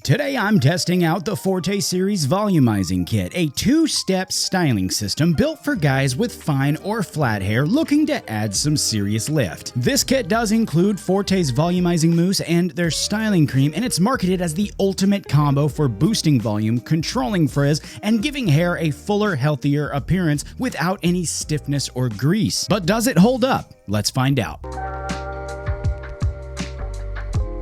Today I'm testing out the Forte series Volumizing Kit, a two-step styling system built for guys with fine or flat hair looking to add some serious lift. This kit does include Forte's Volumizing Mousse and their styling cream, and it's marketed as the ultimate combo for boosting volume, controlling frizz, and giving hair a fuller, healthier appearance without any stiffness or grease. But does it hold up? Let's find out.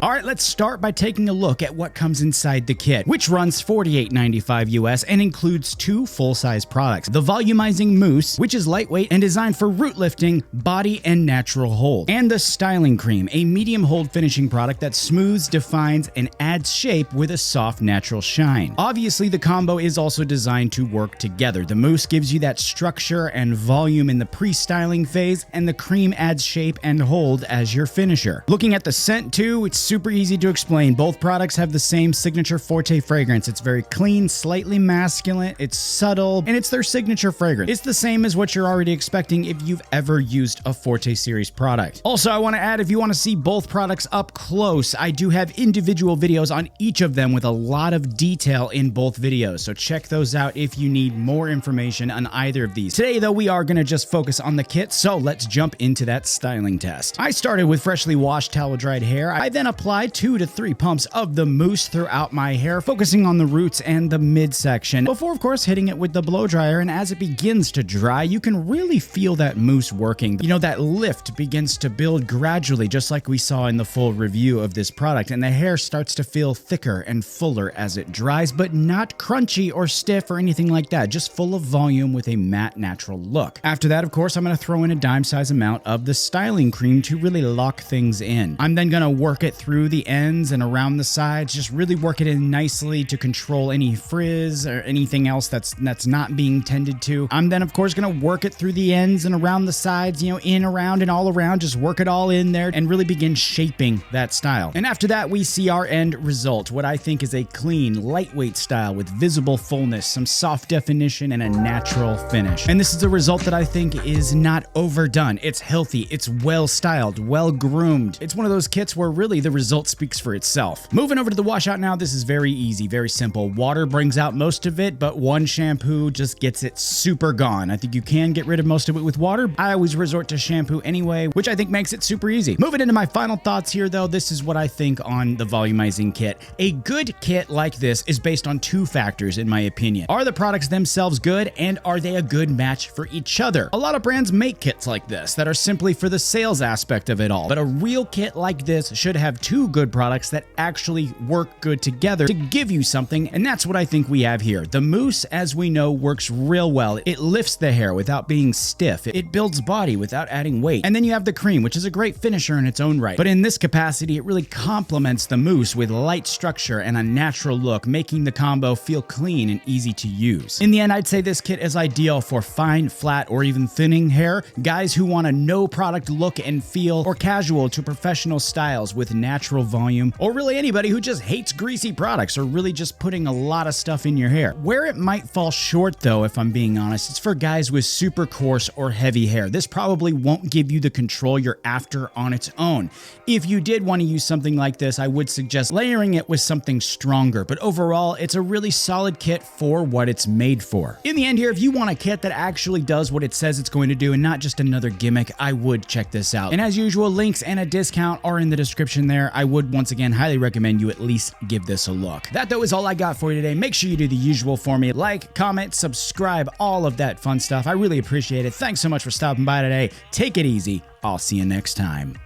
Alright, let's start by taking a look at what comes inside the kit, which runs $48.95 US and includes two full-size products. The Volumizing Mousse, which is lightweight and designed for root lifting, body, and natural hold. And the Styling Cream, a medium hold finishing product that smooths, defines, and adds shape with a soft, natural shine. Obviously, the combo is also designed to work together. The mousse gives you that structure and volume in the pre-styling phase, and the cream adds shape and hold as your finisher. Looking at the scent too, it's super easy to explain. Both products have the same signature Forte fragrance. It's very clean, slightly masculine, it's subtle, and it's their signature fragrance. It's the same as what you're already expecting if you've ever used a Forte series product. Also, I want to add, if you want to see both products up close, I do have individual videos on each of them with a lot of detail in both videos, so check those out if you need more information on either of these. Today, though, we are going to just focus on the kit, so let's jump into that styling test. I started with freshly washed towel-dried hair. I then applied 2 to 3 pumps of the mousse throughout my hair, focusing on the roots and the midsection, before of course hitting it with the blow dryer. And as it begins to dry, you can really feel that mousse working. You know, that lift begins to build gradually, just like we saw in the full review of this product, and the hair starts to feel thicker and fuller as it dries, but not crunchy or stiff or anything like that, just full of volume with a matte, natural look. After that, of course, I'm going to throw in a dime-size amount of the styling cream to really lock things in. I'm then going to work it through the ends and around the sides, just really work it in nicely to control any frizz or anything else that's not being tended to. I'm then of course going to work it through the ends and around the sides, you know, in, around, and all around, just work it all in there and really begin shaping that style. And after that, we see our end result, what I think is a clean, lightweight style with visible fullness, some soft definition, and a natural finish. And this is a result that I think is not overdone. It's healthy, it's well styled, well groomed. It's one of those kits where really the result speaks for itself. Moving over to the washout now, this is very easy, very simple. Water brings out most of it, but one shampoo just gets it super gone. I think you can get rid of most of it with water. I always resort to shampoo anyway, which I think makes it super easy. Moving into my final thoughts here though, this is what I think on the Volumizing kit. A good kit like this is based on two factors in my opinion. Are the products themselves good, and are they a good match for each other? A lot of brands make kits like this that are simply for the sales aspect of it all, but a real kit like this should have two good products that actually work good together to give you something, and that's what I think we have here. The mousse, as we know, works real well. It lifts the hair without being stiff. It builds body without adding weight. And then you have the cream, which is a great finisher in its own right. But in this capacity, it really complements the mousse with light structure and a natural look, making the combo feel clean and easy to use. In the end, I'd say this kit is ideal for fine, flat, or even thinning hair, guys who want a no product look and feel, or casual to professional styles with natural volume, or really anybody who just hates greasy products or really just putting a lot of stuff in your hair. Where it might fall short though, if I'm being honest, it's for guys with super coarse or heavy hair. This probably won't give you the control you're after on its own. If you did want to use something like this, I would suggest layering it with something stronger, but overall, it's a really solid kit for what it's made for. In the end here, if you want a kit that actually does what it says it's going to do and not just another gimmick, I would check this out. And as usual, links and a discount are in the description there. I would once again highly recommend you at least give this a look. That though is all I got for you today. Make sure you do the usual for me. Like, comment, subscribe, all of that fun stuff. I really appreciate it. Thanks so much for stopping by today. Take it easy. I'll see you next time.